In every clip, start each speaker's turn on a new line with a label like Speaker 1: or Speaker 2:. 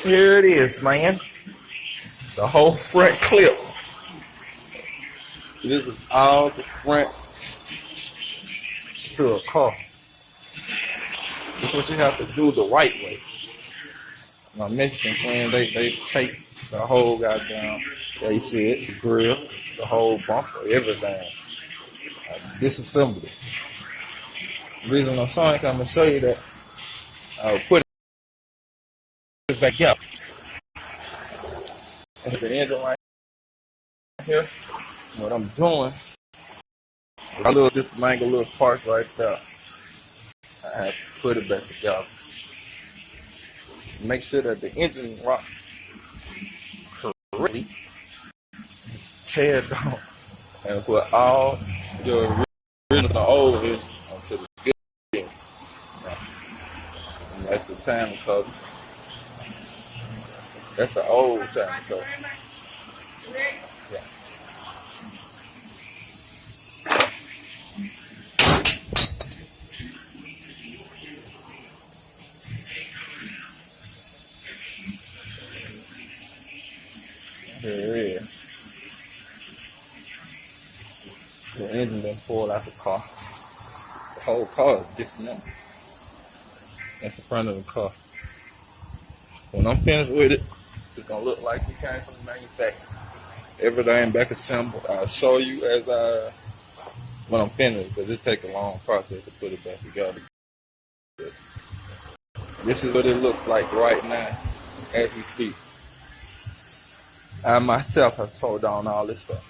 Speaker 1: Here it is, man. The whole front clip. This is all the front to a car. This is what you have to do the right way. My Mexican friend, they take the whole goddamn, they said, the grill, the whole bumper, everything. Disassemble it. The reason I'm showing, I'm gonna show you that I'll put it back up. And the engine right here, what I'm doing, I little dismangle little parts right there. I have to put it back together. Make sure that the engine rock correctly. Tear it down and put all your original old engine onto the good engine. And that's the time cover. That's the old time cover. Yeah. Here it is. The engine been pulled out the car. The whole car is dismantled. That's the front of the car. When I'm finished with it, it's gonna look like it came from the manufacturer. Everything back assembled. I'll show you as when I'm finished, because it takes a long process to put it back together. This is what it looks like right now as we speak. I myself have tore down all this stuff.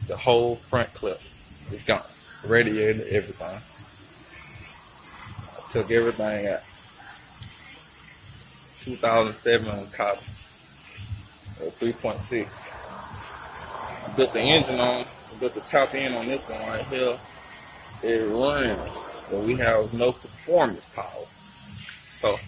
Speaker 1: The whole front clip is gone. Radiator, everything. I took everything out. 2007 Acadia, 3.6. I built the engine on, I built the top end on this one right here. It runs, but we have no performance power. So